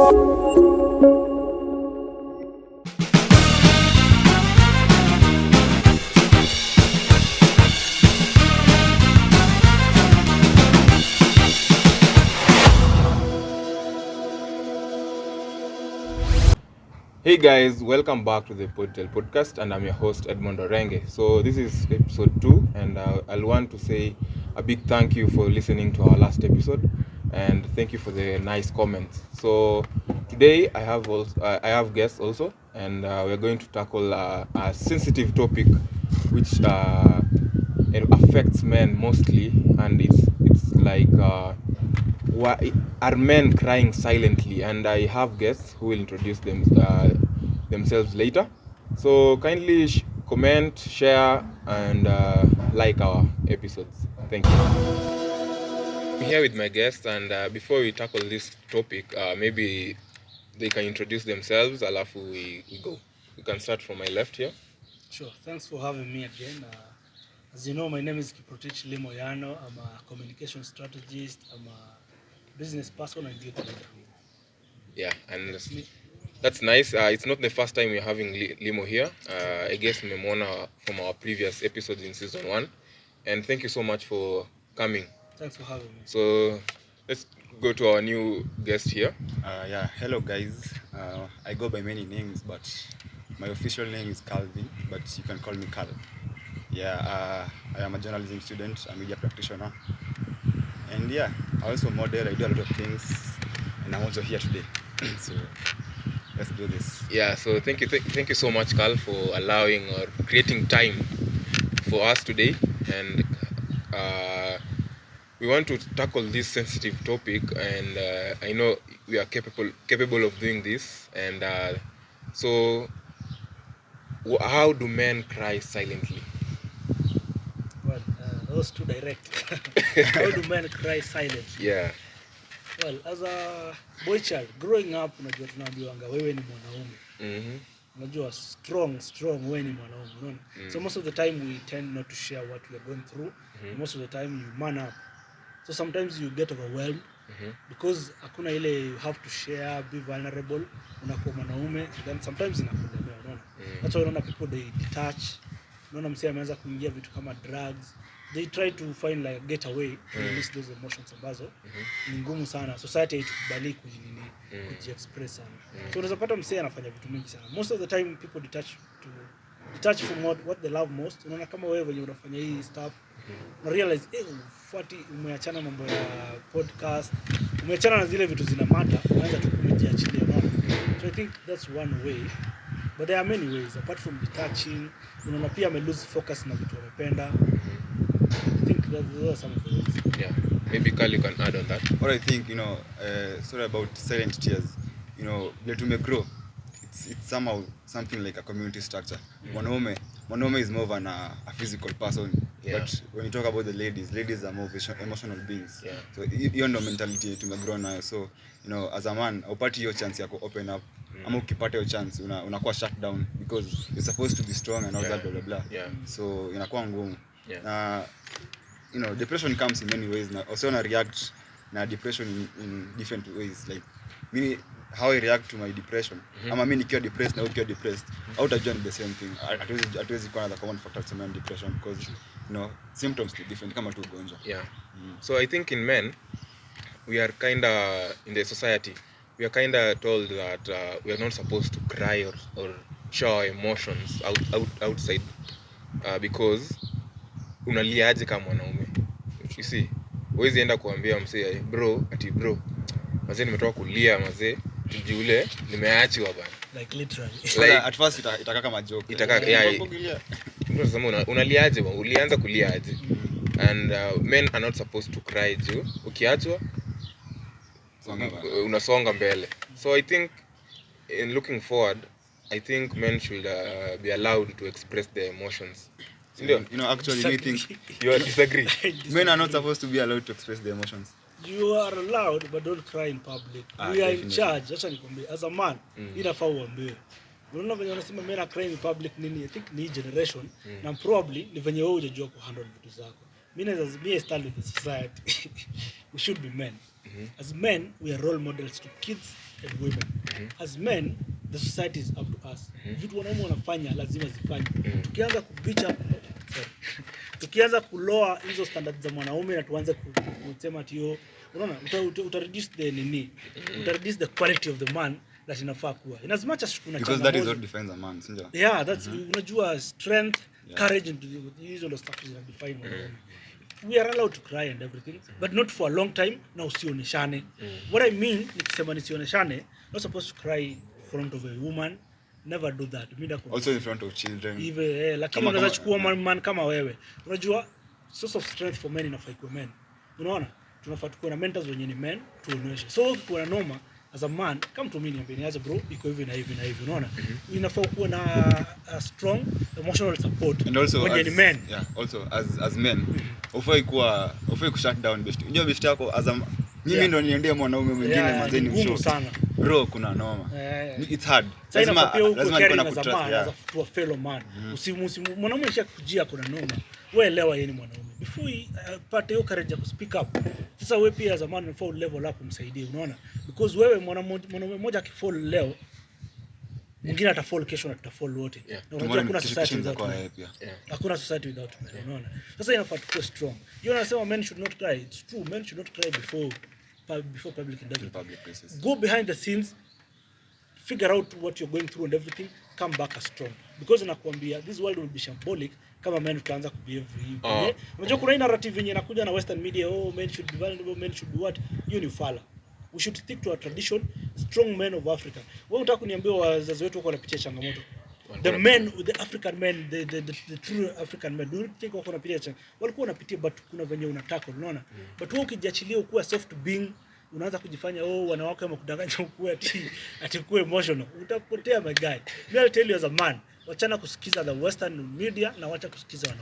Hey guys, welcome back to the Podtel podcast, and I'm your host Edmond Orenge. So this is episode 2, and I'll want to say a big thank you for listening to our last episode, and thank you for the nice comments. So today I have guests also, and we're going to tackle a sensitive topic which it affects men mostly, and it's like. Why are men crying silently? And I have guests who will introduce themselves later. So kindly comment, share, and like our episodes. Thank you. I'm here with my guests, and before we tackle this topic, maybe they can introduce themselves. Alafu we go. We can start from my left here. Sure. Thanks for having me again. As you know, my name is Kiprotich Limoyano. I'm a communication strategist. I'm a business person and youth leader. Yeah, and that's nice. It's not the first time we're having Limo here. I guess Memona from our previous episodes in season 1. And thank you so much for coming. Thanks for having me. So let's go to our new guest here. Hello guys. I go by many names, but my official name is Calvin, but you can call me Carl. I am a journalism student, a media practitioner, and I also model. I do a lot of things, and I'm also here today. So let's do this. Yeah, so thank you so much, Carl, for allowing or creating time for us today, and we want to tackle this sensitive topic, and I know we are capable of doing this. And so how do men cry silently? Well, those two direct. How do men cry silently? Yeah. Well, as a boy child, growing up, unajua tunaambiwanga wewe ni mwanaume. Unajua strong wewe ni mwanaume, unaona? So most of the time we tend not to share what we are going through. Most of the time you man up. So sometimes you get overwhelmed because hakuna ile you have to share, be vulnerable, unakuwa mwanaume, then sometimes inakulemea, unaona? That's why unaona people they detach. Unaona msee ameanza kuingia vitu kama drugs. They try to find like get away to release those emotions ambazo ni ngumu sana society haitukubali kujiexpress sana. So unaweza pata msee anafanya vitu mingi sana. Most of the time people detach from what they love most. Unaona kama wewe wenye unafanya hii stuff na realize fuati umeachana mambo ya podcast, umeachana na zile vitu zina matter, unaanza tu kujiachilia, unaona? So I think that's one way, but there are many ways apart from detaching. Unaona pia ame lose focus na vitu unapenda. I think those are some of the ways. Yeah, maybe Carl, you can add on that. What I think, sorry about silent tears. Let me grow. It's somehow something like a community structure. Mwanaume is more of a physical person, but when you talk about the ladies are more emotional beings. Yeah. So hiyo ndo mentality tumegrow nayo. So as a man upati hiyo chance ya ku open up, ama ukipata hiyo chance unakuwa shut down because you're supposed to be strong and all that blah blah blah. Yeah. So inakuwa ngumu. Yeah. Na depression comes in many ways. Na also na react na depression in different ways. Like me, how I react to my depression. Ama mimi nikiwa depressed na ukiwa depressed, utajua ni the same thing. Hatuwezi kuwa na the common factor to depression because symptoms are different kama tu ugonjwa. Yeah. So I think in men we are in the society we are told that we are not supposed to cry or show our emotions outside because unaliaje kama mwanaume. You see, huwezi enda kuambia msee bro mazee nimetoka kulia mazee ule nimeachwa bana, Like literally. Like, at first itakaa kama joke. Unaliaje bana, ulianza kulia aje? And men are not supposed to cry juu ukiachwa unasonga mbele. So I think in looking forward, I think men should be allowed to express their emotions. Actually me think You disagree? men are not supposed to be allowed to express their emotions. You are allowed but don't cry in public. We are in charge. Acha nikwambie, as a man inafaa uambiwe. Unaona venye wanasema men are crying in public nini? I think ni generation na probably ni venye wewe hujajua ku handle vitu zako. I stand with the society. We should be men. As men, we are role models to kids and women. As men, the society is up to us. Vitu wanaume wanafanya lazima zifanye. Tukianza kubicha tukianza kuloa hizo standards za mwanaume na tuanze kusema ati unaona uta reduce the nini, uta reduce the quality of the man that inafaa kuwa. In as much as kuna because that is what defines a man, sinja. Yeah, that's unajua strength, courage, and hizo ndo stuff that define mwanaume. We are allowed to cry and everything, but not for a long time. Na usioneshane. What I mean, nikisema nisioneshane, not supposed to cry in front of a woman. Never do that. Also in front of children. Even lakini unaweza chukua man kama wewe. Unajua source of strength for men inafaa kuwa men. Unaona? Tunafaa tuwe na mentors wenye ni men tuonyeshe. So ukiwa na noma as a man, come to me niambie niaje bro, iko hivi na hivi na hivi, unaona? Inafaa kuwa na a strong emotional support. And also when ni men. Yeah, also as men, ufai ku shut down best. Unajua best yako as a mimi ndo niendea mwanaume mwingine mazeni mshoto sana. Bro, kuna noma. It's hard. Lazima niko na kutrust as a fellow man. Mwanaume kujia kuna noma. Wewe elewa yeye ni mwanaume. Before pate hiyo courage ya speak up. Sasa wewe pia as a man unafaa level up kumsaidia, unaona? Because wewe mwanaume mmoja akifall leo mwingine atafall kesho na tutafall wote. Na unajua kuna society without men. Hakuna society without men, unaona? Sasa inafaa tuwe strong. You unasema men should not cry. It's true, men should not cry before public in public places. Go behind the scenes, figure out what you're going through and everything, come back as strong. Because nakwambia this world will be shambolic kama men tutaanza kubehave hivi. Unajua kuna narrative yenye inakuja na western media, men should be vulnerable, men should be what? You ni fala. We should stick to our tradition, strong men of Africa. Wewe unataka kuniambia wazazi wetu wako wanapitia changamoto? The men, the African men, the true African men, do you think wako wanapitia changamoto? Walikuwa wanapitia, but kuna venye unataka, unaona? But wewe ukijiachilia ukuwa soft being, unaanza kujifanya wanawake wamekudanganya ukuwa ati kuwa emotional, utapotea my guy. I'll tell you as a man, wachana kusikiza the western media na wacha kusikiza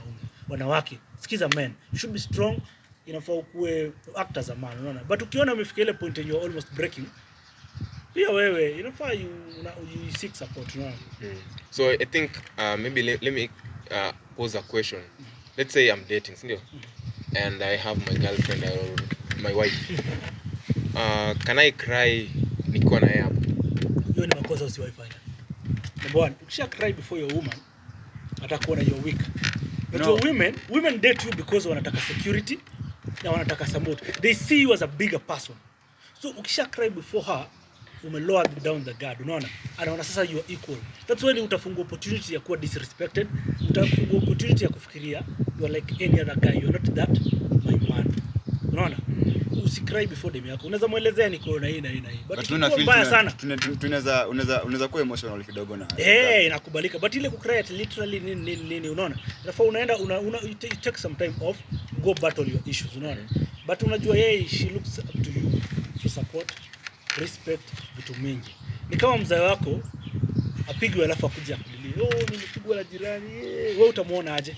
wanawake. Sikiza men. You should be strong. Inafaa ukuwe act as a man, unaona? But ukiona umefika ile point and you're almost breaking, pia wewe inafaa you seek support, unaona? So I think maybe let me pose a question. Let's say I'm dating, sindio? And I have my girlfriend or my wife. Can I cry nikiwa na yeye hapo? Hiyo ni makosa usiwaifanya. Number one, ukisha cry before your woman, atakuona you're weak. But your women date you because wanataka security na wanataka support. They see you as a bigger person. So ukisha cry before her, lower down the guard, unaona? Anaona sasa you are equal. That's when utafungua opportunity ya kuwa disrespected, utafungua opportunity ya kufikiria you are like any other guy, you are not that my man. Unaona? Usikry before dem yako. Unaweza muelezea niko na hii na hii na hii. But mbaya sana. Unaweza kuwa emotional kidogo na. Inakubalika. But ile kucry at literally nini unaona? Inafaa unaenda you take some time off, go battle your issues, unaona? But unajua yeye she looks up to you for support, respect, vitu mingi. Ni kama mzee wako apigwe alafu akuja kulilia. Nilipigwa na jirani. Wewe utamuona aje?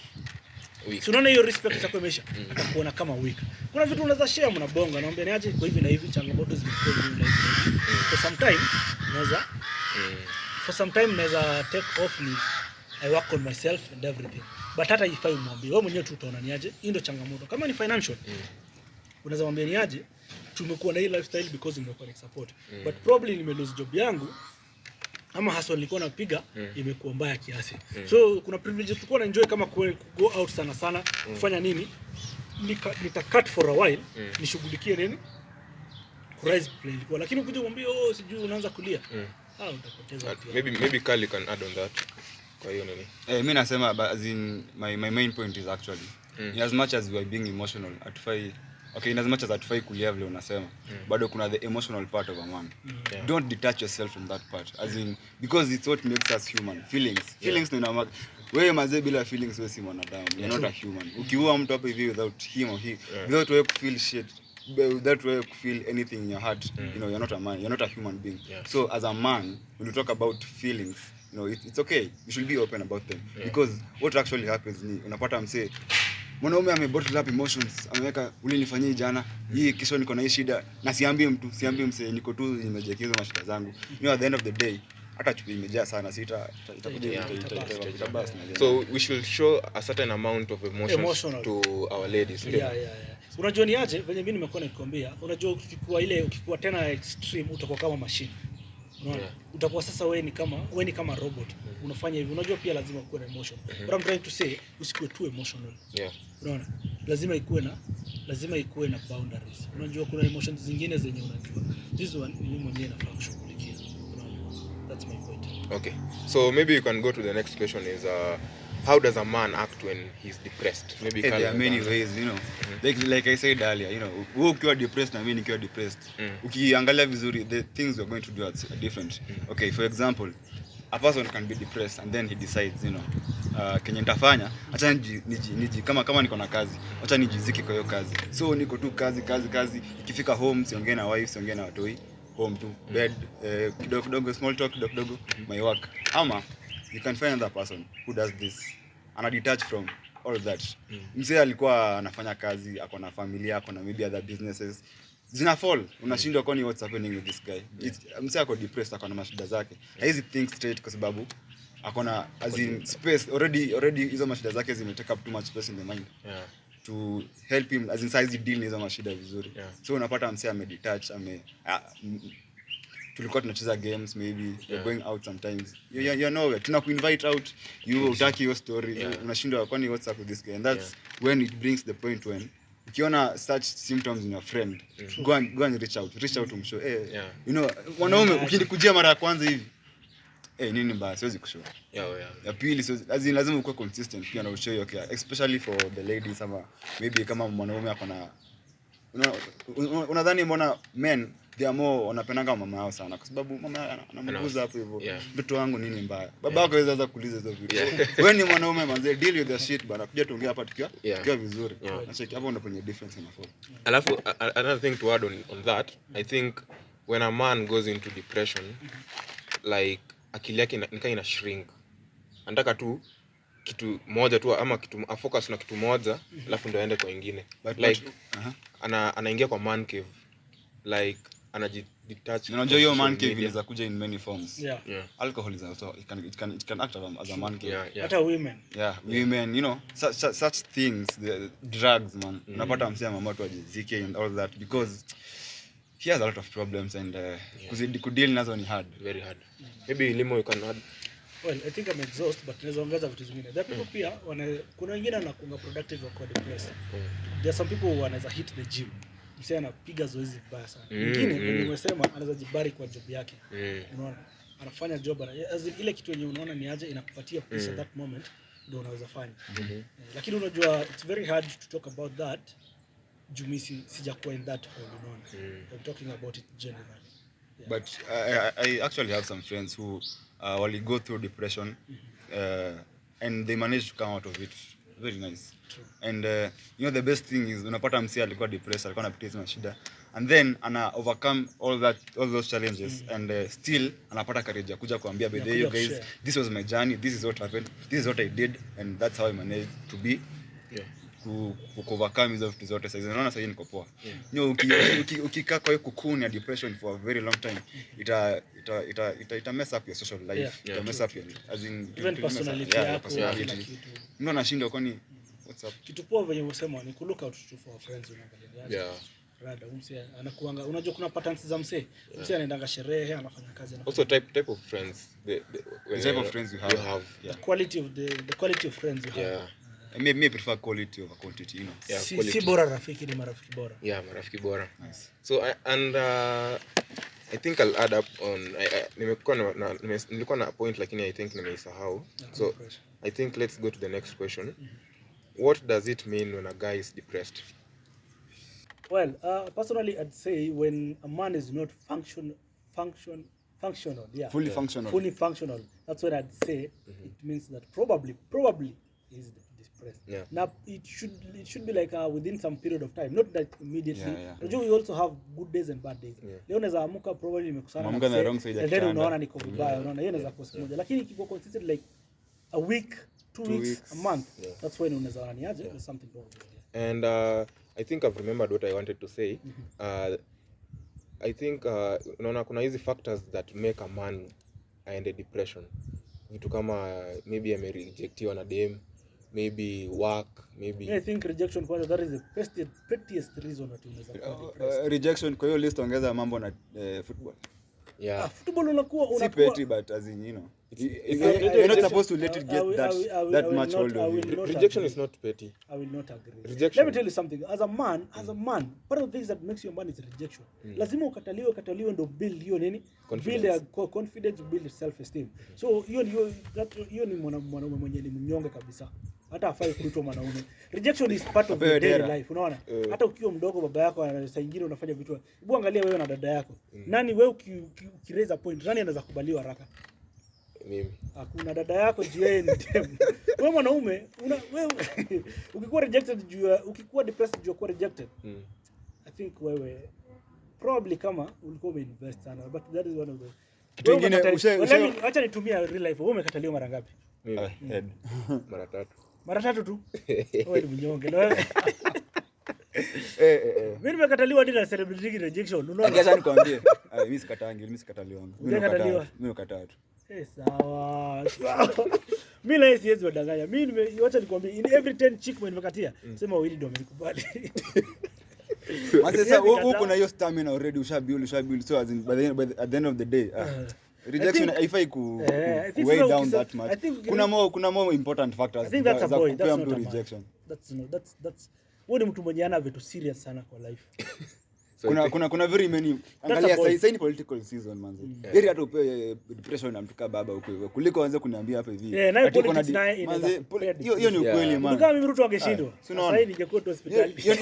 So unaona hiyo respect itakuwa imesha. Atakuona kama weak. Kuna vitu unaweza share mnabonga, naomba niaje kwa hivi na hivi, changamoto zimekuwa hivi na hivi. For some time naweza take off, ni I work on myself and everything. But hata if I mwambie wewe mwenyewe tu utaona niaje, hii ndio changamoto. Kama ni financial, unaweza mwambia niaje, tumekuwa na hii lifestyle because nimekuwa ni support. But probably nime lose job yangu ama hustle nilikuwa napiga imekuwa mbaya kiasi. So kuna privilege tulikuwa na enjoy kama go out sana kufanya nini? Nika cut for a while, nishughulikie nini? Rise play ilikuwa, lakini ukija kumwambia sijui unaanza kulia. Utapoteza pia. Maybe Kali can add on that. Kwa hiyo nini? Mimi nasema as in my main point is actually in as much as we are being emotional in as much as atufai kulia vile unasema, bado kuna the emotional part of a man. Don't detach yourself from that part, as in because it's what makes us human. Feelings ni wewe mazee, bila feelings wewe si mwanadamu. You're not a human. Ukiua mtu hapo hivi without him or he, without way to feel shit, without way to feel anything in your heart, you're not a man, you're not a human being. So as a man, when you talk about feelings, it's okay. You should be open about them, because what actually happens ni unapata msee mwanaume amebottle up emotions, ameweka ulinifanyia jana hii, kesho niko na hii shida na siambie msee, niko tu nimejekiza mashida zangu. At the end of the day hata chupi imejaa sana, itakuja. So we should show a certain amount of emotions to our ladies. Unajua ni aje venye mimi nimekuwa nikikwambia, unajua ukikuwa tena extreme utakuwa kama machine. Unaona? Yeah. Utakuwa sasa wewe ni kama robot. Unafanya hivi. Unajua pia lazima kuwe na emotion. What I'm trying to say, usikuwe too emotional. Yeah. Unaona? Lazima ikuwe na boundaries. Unajua kuna emotions zingine zenye unajua. This one ni mwenyewe nafaa kushughulikia. Unaona? That's my point. Okay. So maybe you can go to the next question is how does a man act when he's depressed? Maybe Hey, there are many ways, you know. Like I said earlier, you know, wewe ukiwa depressed na mimi nikiwa depressed. Ukiangalia vizuri, the things we're going to do are different. Okay, for example, a person can be depressed and then he decides, you know, kenye nitafanya, acha niji kama niko na kazi, acha nijizike kwa hiyo kazi. So niko tu kazi, ikifika home siongee na wife, siongee na watoi, home tu, bed, kidogo small talk, kidogo my work. Ama you can find another person who does this, ana detach from all that. Mzee alikuwa anafanya kazi, ako na familia, ako na maybe other businesses, zina fall, unashindwa kwani what's happening with this guy. Mzee ako depressed, ako na mashida zake, haizi think straight kwa sababu ako na as in space already hizo mashida zake zime take up too much space in the mind. Yeah. To help him as in size deal na hizo mashida vizuri. Yeah. So unapata mzee amedetach, tulikuwa tunacheza games, maybe you're going out sometimes, you know, tunakuinvite out, you utaki your story, unashindwa kwani what's up with this guy. And that's when it brings the point when ukiona such symptoms in your friend, go and reach out umshow, you know, mwanaume ukinikujia mara ya kwanza hivi, nini mbaya, siwezi kushow. Ya pili, so lazima ukue consistent pia na ushow your care, especially for the ladies. Ama maybe kama mwanaume akona, unadhani mbona men they are more wanapendanga mama yao sana kwa sababu mama anamguza hapo hivyo, mtoto wangu nini mbaya, baba yako anaweza kuuliza hizo vitu. Wewe ni mwanaume manze, deal with the shit bana, kuja tuongea hapa tukiwa vizuri. Nacheki hapo ndo kwenye difference inafall. Alafu another thing to add on that, I think when a man goes into depression, like akili yake ina shrink, anataka tu kitu moja tu ama kitu focus na kitu moja, alafu ndio aende kwa nyingine, like anaingia kwa man cave, like anajidetach. Unajua hiyo man cave inaweza kuja in many forms. Yeah. Alcohol is also it can act as a man cave. Hata women. Women, you know, such things, the drugs, man. Unapata msema mama tu ajizike and all that because he has a lot of problems and kudeal nazo ni hard, very hard. Maybe Limo you can add. Well, I think I'm exhausted, but naweza ongeza vitu zingine. There are people pia kuna wengine wanakuwa productive wa depressed. There are some people who wanaweza hit the gym. Msee anapiga zoezi vibaya sana. Mwingine kwenye umesema anaweza jibari kwa job yake. Unaona? Anafanya job ile kitu yenye unaona ni aje inakupatia peace at that moment ndio unaweza fanya. Lakini unajua it's very hard to talk about that. Jumisi sijakuwa in that hole, unaona. I'm talking about it generally. Yeah. But I actually have some friends who will go through depression and they manage to come out of it very nice. True. And you know the best thing is unapata msia alikuwa depressed, alikuwa anapitia hizo shida and then ana overcome all those challenges and still anapata courage ya kuja kuambia by the way, you guys, this was my journey, this is what happened, this is what I did and that's how I managed to be ku overcome hizo vitu zote. Sasa unaona sasa niko poa. Ukikaa kwa hiyo cocoon ya depression for a very long time, ita mess up your social life, ita mess up your as in even personality yako. Mimi nashinda kwani what's up. Kitu poa venye unasema ni ku look out for our friends, unaangalia. Rada msee anakuanga, unajua kuna patterns za msee anaendanga sherehe, anafanya kazi, also type of friends, the type of friends you have. The quality of friends you have. Me prefer quality over quantity, you know. Si bora rafiki, ni marafiki bora. Marafiki bora. Nice. So I think I'll add up on nilikuwa na point lakini I think nimeisahau. So I think let's go to the next question. What does it mean when a guy is depressed? Well, personally I'd say when a man is not functional, fully functional, that's when I'd say it means that probably is depressed. Now it should be like within some period of time, not that immediately. Unajua we also have good days and bad days. Leo unaweza amuka probably nimekusana na the wrong side, and then unaona niko vibaya, unaona hiyo inaweza kuwa moja, lakini ikiko consistent like a week, 2 weeks, a month, that's when unaweza ona niaje there's something wrong with it. And I think I've remembered what I wanted to say. I think unaona kuna hizi factors that make a man aende depression. Vitu kama maybe amerejectiwa na dem, maybe work, maybe. I think rejection kwanza, that is the pettiest reason that unaweza kuwa depressed. Rejection kwa hiyo list ongeza mambo na football. Yeah. Football unakuwa Si petty, but as in, you know, you're not supposed to let it get that much hold of you. Rejection is not petty. I will not agree. Rejection. Let me tell you something. As a man, part of the things that makes you a man is rejection. Lazima ukataliwe ndo build hiyo nini? Build a confidence, build self esteem. So hiyo ni mwanaume mwenye ni mnyonge kabisa. Hata afai kuitwa mwanaume. Rejection is part of your daily life, unaona? Hata ukiwa mdogo baba yako saa nyingine unafanya vitu. Hebu angalia wewe na dada yako. Nani wewe ukiraise a point, nani anaweza kubaliwa haraka? Mimi. Hakuna. Dada yako jiwe ni dem. Wewe mwanaume wewe ukikuwa rejected ukikuwa depressed juu kuwa rejected. I think wewe probably kama ulikuwa umeinvest sana, but that is one of the kitu kingine. Acha nitumie real life. Wewe umekataliwa mara ngapi? Head. Mara 3 tu. Wewe ni mnyonge na wewe. Mimi nimekataliwa hadi na celebrity rejection. Unaona? Acha nikwambie. Mimi sikataliwa. Mimi nakataa tu. Sawa. Mimi na siwezi wadanganya. Mimi acha nikwambie, in every 10 chick mwenye nimekatia, sema wawili ndio wamenikubali. Sasa huko na hiyo stamina already ushabuild, so as in at the end of the day rejection haifai ku weigh down that much. Kuna more important factors. I think that's a boy. That's not a rejection. That's wewe ni mtu mwenye ana vitu serious sana kwa life. Kuna very many. Angalia sasa ni political season manze. Heri hata upewe depression na mtuka baba huko hivyo kuliko anze kuniambia hapa hivi. Hiyo ni ukweli man. Kama mimi Ruto angeshindwa. Sasa hivi ningekuwa tu hospitali. Hiyo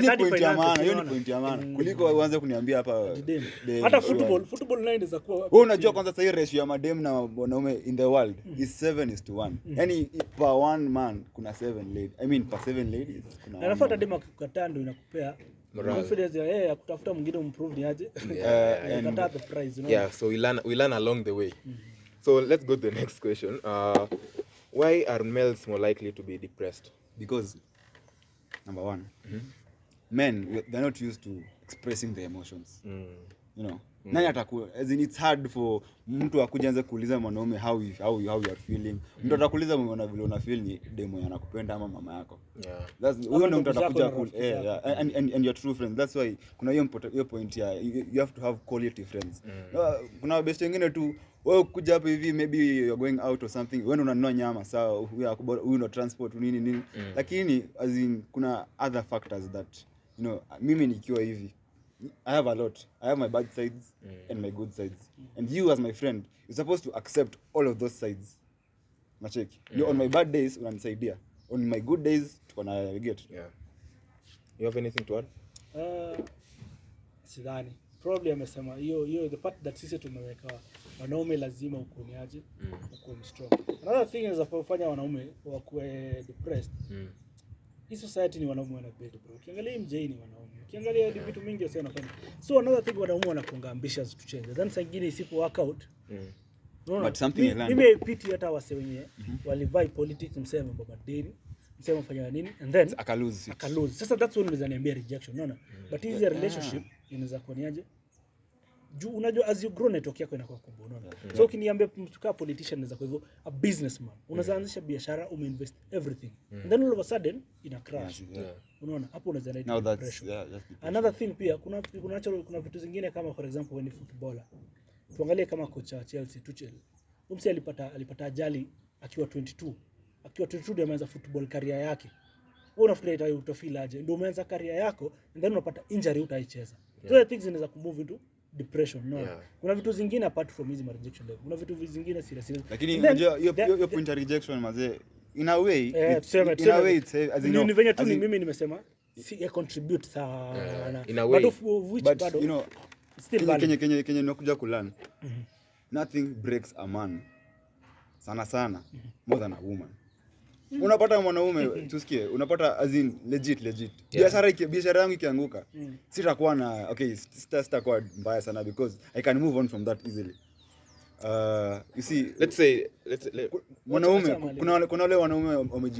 ni point ya maana. Kuliko uanze kuniambia hapa. Hata football line za kuwa. Wewe unajua kwanza sasa hii ratio ya madem na wanaume in the world is 7:1. Yaani per one man kuna 7 ladies. I mean per 7 ladies kuna. Na nafuata dema kukataa ndio inakupea confidence ya kutafuta mwingine improve ni aje. Kata the price, you know. Yeah, so we learn along the way. So let's go to the next question. Why are males more likely to be depressed? Because number one, men, they're not used to expressing their emotions. You know, nani atakuwa, as in it's hard for mtu akuja anze kuuliza mwanaume how you are feeling. Mtu atakuuliza mwana vile una feel ni demo yanakupenda ama mama yako. Yeah. That's huyo ndo mtu atakuja and your true friends. That's why kuna hiyo point ya you have to have quality friends. Kuna best wengine tu wewe kuja hapa hivi maybe you're going out or something, wewe unanunua nyama sawa, huyu ndo transport nini lakini as in kuna other factors that you know mimi nikiwa hivi I have a lot. I have my bad sides and my good sides. And you as my friend, you're supposed to accept all of those sides. Macheki. You're on my bad days unanisaidia. On my good days tuko na get. Yeah. You have anything to add? Sidhani. Probably amesema hiyo the part that sisi tumeweka wanaume lazima ukuniaje, ukuwe strong. Another thing is kufanya wanaume wakuwe depressed. Hii society ni wanaume wana build bro. Ukiangalia MJ ni wanaume. Ukiangalia vitu mingi wao wanafanya. So another thing wanaume wanakuanga ambitious to change. Then saa nyingine isipo work out. But something nimepiti hata wase wenyewe walivai politics msema baba deni. Msema fanya nini and then akalose. Sasa that's when unaweza niambia rejection, unaona? But hizi relationship inaweza kuoniaje? Juu unajua as you grow network yako inakuwa kubwa, unaona? So ukiniambia mtu kama politician anaweza kwa hivyo a businessman, unaweza anzisha biashara, umeinvest everything. And then all of a sudden ina crash. Unaona? Hapo unaweza na depression. Another thing pia kuna vitu zingine kama for example when footballer. Tuangalie kama kocha wa Chelsea Tuchel. Umsi alipata ajali akiwa 22. Akiwa 22 ndio ameanza football career yake. Wewe unafikiri utafeel aje? Ndio umeanza career yako and then unapata injury utaicheza. So the things zinaweza kumove into depression, no. Kuna vitu zingine apart from hizi rejection level. Kuna vitu vingine serious. Lakini unajua hiyo point ya rejection mazee in a way it's as in ni venye tu mimi nimesema si contribute sana. But you know still Kenya nimekuja kulearn. Nothing breaks a man sana more than a woman. Unapata mwanaume tusikie, unapata as in legit. Biashara yangu ikianguka, sitakuwa na sitakuwa mbaya sana because I can move on from that easily. You see, let's say mwanaume kuna wale wanaume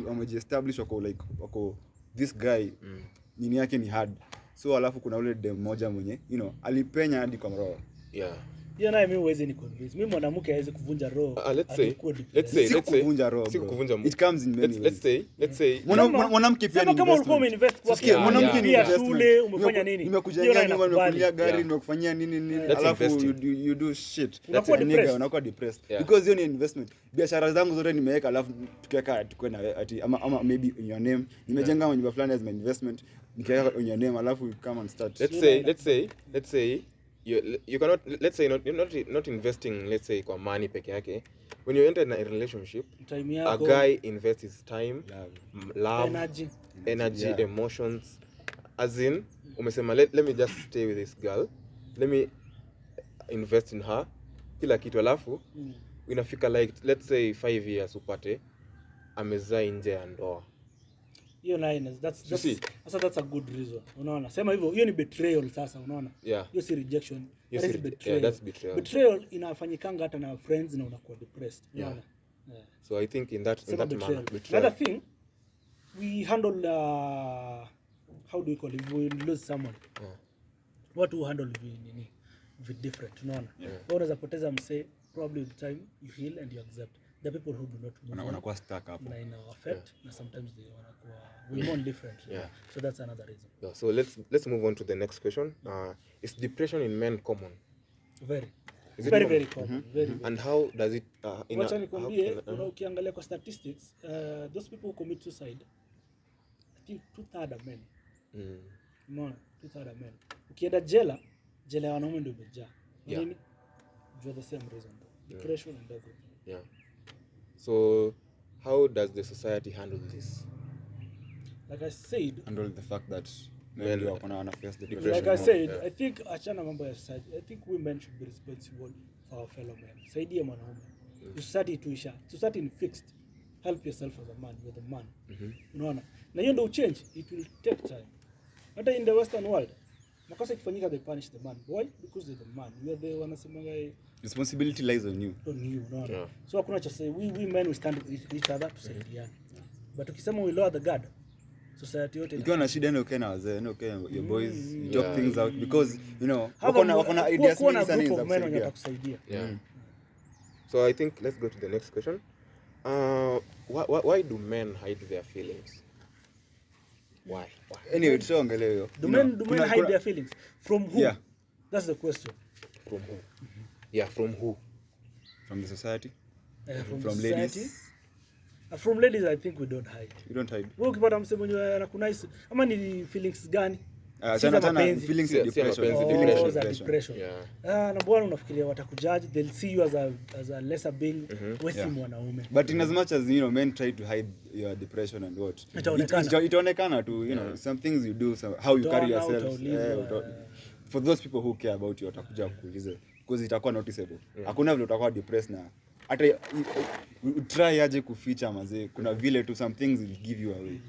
wamejiestablish wako this guy nini yake ni hard. So alafu kuna ule dem moja mwenye, you know, alipenya hadi kwa roho. Yeah. Hiyo naye mimi huwezi ni convince. Mimi mwanamke hawezi kuvunja roho. Let's say Si kuvunja roho, si bro. kuvunja It comes in many let's say mwanamke pia ni kama ulikuwa umeinvest kwa Sikia, mwanamke ni pia investment. shule umefanya nini? Nimekujengea nyumba, nimekulia gari, Yeah. nimekufanyia nini, That's alafu investing. you do shit. Unakuwa Nigga, depressed. unakuwa depressed. Yeah. Because hiyo ni investment. Biashara zangu zote nimeweka, alafu tukiweka tukue na ati ama maybe in your name. Nimejenga nyumba fulani as my investment, nikiweka in your name, alafu you come and start. Let's say you cannot, let's say not investing, let's say kwa money peke yake. When you enter in a relationship, Time a yako, guy invests his time, love, energy. Yeah. emotions. As in, umesema let me just stay with this girl, let me invest in her, kila kitu, alafu inafika like let's say 5 years upate amezaa nje ya ndoa. Hiyo nayo that's a good reason. Unaona? Sema hivyo, hiyo ni betrayal sasa, unaona? Yeah. Hiyo si rejection. Yes, That is betrayal. that's betrayal. Betrayal inafanyikanga hata na friends na unakuwa depressed. Yeah. Unaona? Yeah. So I think in that Sema manner, Another thing, we handle how do we call it? If we lose someone. Yeah. What we handle with different, unaona? Wewe unaweza poteza msee, probably with time you heal and you accept. There are people who do not move on. Unakuwa stuck hapo. Na ina affect na sometimes they wanakuwa we mourn different. Yeah. So that's another reason. Yeah, so let's move on to the next question. Is depression in men common? Very. Is it Very common? very common. Very. And how does it Wacha nikwambie, ukiangalia kwa statistics, those people who commit suicide, I think 2/3 are men. Unaona? 2/3 are men. Ukienda jela ya wanaume ndio imejaa. Yeah. Nini? For the same reason. Depression and everything. Yeah. So how does the society handle this? Like I said, Handle the fact that Men- men wako na face the Depression. like I depression. said, Yeah. I think achana mambo ya society. I think women should be responsible for our fellow men. Saidia mwanaume. Society tuisha. Society ni fixed. Help yourself as a man. You're the man. Unaona? Na hiyo ndio change. It will take time. Hata in the western world, makosa ikifanyika they punish the man. Why? Because they're the man. You are the wanasemanga Responsibility lies on you. on you, unaona? Yeah. So hakuna cha say we men we stand with each other tusaidiane. But ukisema we lower the guard, society yote Ukiwa na shida ni okay na wazee, ni okay your boys, you talk Yeah. things out because you know Have wako na ideas kuwa na mingi sana group za of men kusaidia. wenye watakusaidia. Yeah. So I think let's go to the next question. Why do men hide their feelings? Why? Anyway, tuongelee hiyo. Do You men know, hide kuna- their feelings? From who? Yeah. That's the question. From who? Yeah, from who? From the society, From from society. ladies. From ladies I think we don't hide. You don't hide. Wewe ukipata msemo mwenye anakunaice ama ni feelings gani? Si Sana za sana mapenzi. feelings Si- of si depression. mapenzi, Feelings of Za depression. depression. Yeah. Na bwana unafikiria watakujaji, they'll see you as a lesser being, wewe si Yeah. mwanaume. But in as much as you know men try to hide your depression and what Itaonekana. itaonekana tu, you know, some things you do, how you carry Utaona, yourself, utaulizwa, for those people who care about you watakuja kuuliza because itakuwa noticeable. Hakuna vile utakuwa depressed na hata try aje kuficha mazee, kuna vile tu some things will give you away.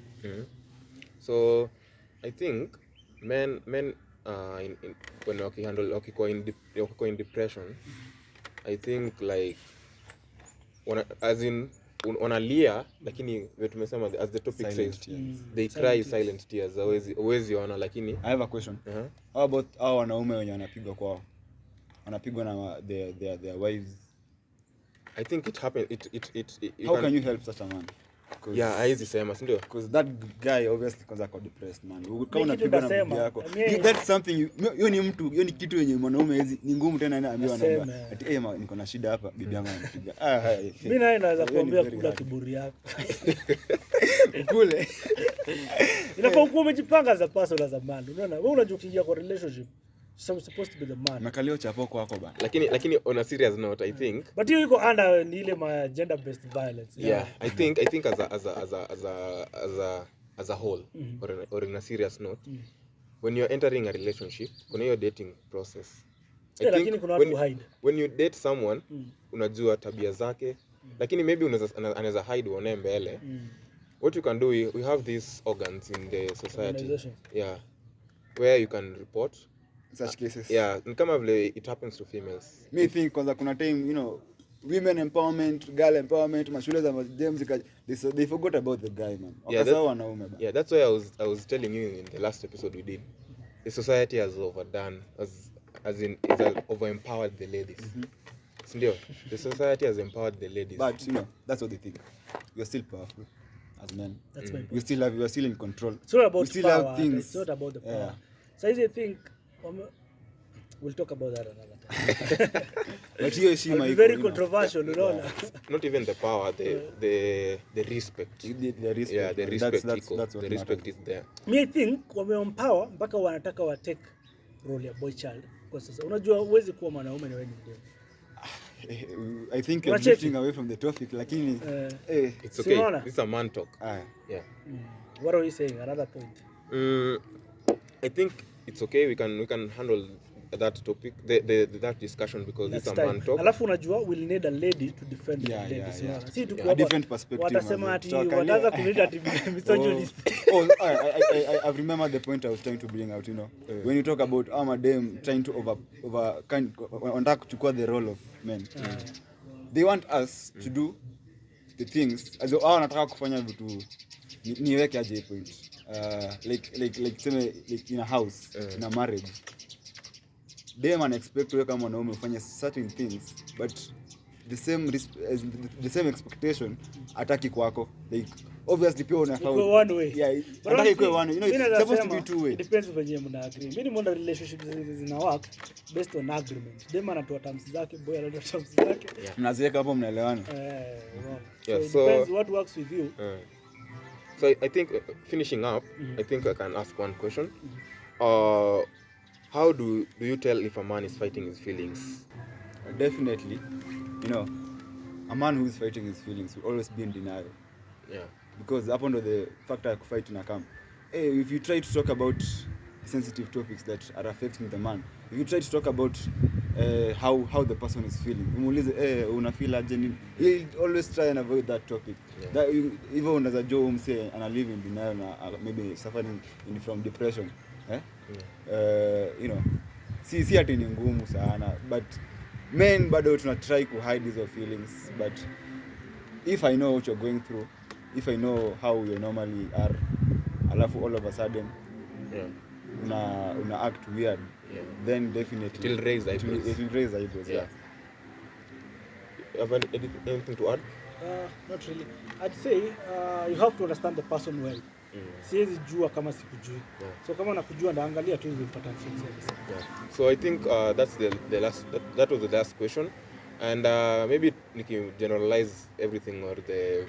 So I think men when wakikuwa in depression, I think like as in wanalia, lakini vile tumesema as the topic Silent says tears. they cry silent tears. Hawezi ona, lakini I have a question. How about hao wanaume wenye wanapigwa kwao, wanapigwa na their wives? I think it happens. How can you help such a man? Yeah, haizi sema, si ndio? Because that guy obviously kwanza ako depressed man. Kama kitu unapigwa na nasema, bibi yako. mimi- That's something hiyo ni mtu, hiyo ni kitu yenye mwanaume hizi ni ngumu tena anaambiwa Nasema. na ati niko na shida hapa, bibi yangu ananipiga. Mimi naye naweza Hiyo ni kuambia very kula hard. kiburi yako. Kule. Inafaa kuwa umejipanga as a person, as a man. Unaona? Wewe unajua ukiingia kwa relationship, you're supposed to be the man. Nakalio chapo kwako bana. Lakini on a serious note, I think But hiyo iko under ni ile ma gender based violence. yeah, I think as a whole, or in a serious note, when you're entering a relationship, kuna hiyo dating process. I Yeah, think lakini kuna watu hide. when you date someone, unajua tabia zake, lakini maybe anaweza hide uone mbele. What you can do, we have these organs in the society. Organizations. Yeah. Where you can report. Such cases. Yeah, ni kama vile it happens to females. Me think kwanza kuna time, you know, women empowerment, girl empowerment, mashule za James they forgot about the guy man. Wakasahau wanaume bana. Yeah, that's why I was telling you in the last episode we did. The society has overdone, as in is over empowered the ladies. Sindio? The society has empowered the ladies. But you know, that's what they think. We are still powerful as men. That's my point. We are still in control. It's not about we still power. have things. It's not about the power. Yeah. So I think we'll talk about that another time. But hiyo heshima It'll be iko, very you know. controversial, unaona. Not even the power, the respect. The respect. Yeah, the respect That's equal. what The respect matters. is there. Me I think wameempower mpaka wanataka wa take role ya boy child. Kwa sasa unajua huwezi kuwa mwanaume na wewe ni mdemu. I think Unacheki? you're drifting away from the topic, lakini It's So okay. unaona? This is a man talk. Yeah. What are you saying? Another point. I think it's okay. We can handle that topic, that discussion, because Next it's a man time. talk. Alafu unajua we'll need a lady to defend the Yeah, ladies. yeah. Unaona? Si tuko A hapa different perspective, watasema manze. ati Tutaangalia. wataanza kuniita ati misogynist. I remember the point I was trying to bring out, you know. When you talk about madam trying to wanataka kuchukua the role of men. They want us to do the things as wanataka kufanya vitu niweke aje point. Like tuseme like in a house, in a marriage. They man expect wewe kama mwanaume ufanye certain things, but the same expectation ataki kwako. Like obviously pia unafaa Iko one way. Yeah, But ataki kwa honestly, one way. You know, mimi it's supposed to nasema, be two way. it depends venye mna agree. Mimi nimeona relationships zina work based on agreement. Dem anatoa terms zake, boy anatoa terms zake. Mnaziweka hapo mnaelewana. Wow. Yeah, So so- it depends what works with you. So I think finishing up, I think I can ask one question. How do you tell if a man is fighting his feelings? Definitely, you know, a man who is fighting his feelings will always be in denial. Yeah. Because hapo ndo the factor ya kufight inakam. Hey, if you try to talk about sensitive topics that are affecting the man, if you try to talk about how the person is feeling, umuulize una feel aje nini, he'll always try and avoid that topic. Yeah. That even unaweza jua umse ana live in denial na maybe suffering from depression. You know, si ati ni ngumu sana, but men bado tuna try to hide these feelings. But if I know what you're going through, if I know how you normally are, alafu all of a sudden una act weird, then definitely It will raise eyebrows. It will raise eyebrows. Yeah. You have anything to add? Not really. I'd say you have to understand the person well. Siwezi jua kama sikujui. So kama nakujua ndaangalia tu hizo patterns zote. So I think that's the last. That was the last question, and maybe you generalize everything or the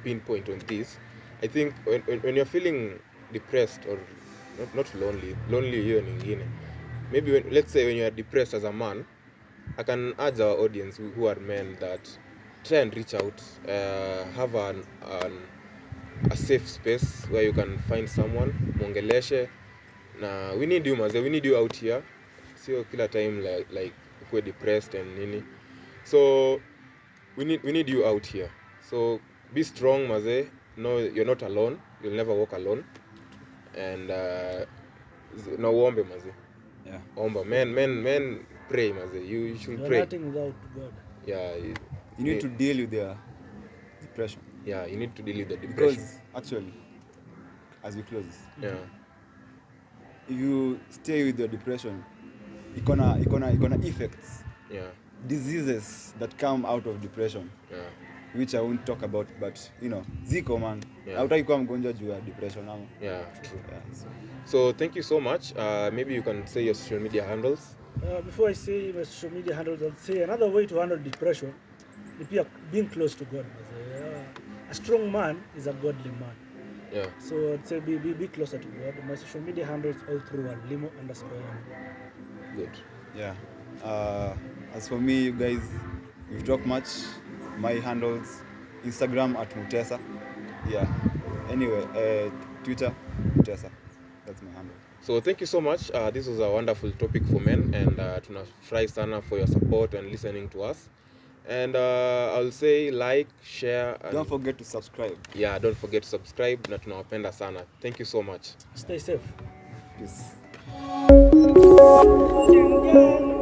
pinpoint on this. I think when you're feeling depressed or not lonely hiyo nyingine. Maybe let's say when you are depressed as a man, I can urge our audience who are men that try and reach out, have a safe space where you can find someone, muongeleshe. Na we need you maze, we need you out here. Sio kila time like ukwe depressed and nini. So we need you out here. So be strong maze. No, you're not alone. You'll never walk alone. And na uombe maze. Yeah. Omba. Men pray maze. You should You're pray. nothing without God. Yeah. You need to deal with their depression. Yeah, you need to deal with the depression. Because actually, as we close, Yeah. if you stay with your depression, ikona effects, Yeah. diseases that come out of depression, Yeah. which I won't talk about, but you know, ziko man. Yeah. Hautaki kuwa mgonjwa juu ya depression ama. Yeah, true. Yeah, so. So thank you so much. Maybe you can say your social media handles. Before I say my social media handles, I'll say another way to handle depression is being close to God. A strong man is a godly man. Yeah. So I'd say be closer to God. My social media handles all through are limo_. Good. Yeah. As for me, you guys, we've talked much. My handles, Instagram @Mutesa. Yeah. Anyway, Twitter Mutesa. That's my handle. So thank you so much. This was a wonderful topic for men, and tunafurahi sana for your support and listening to us. And I'll say like, share, and Don't forget to subscribe. yeah, don't forget to subscribe. Na tunawapenda sana. Thank you so much. Stay safe. Peace. Ding, ding.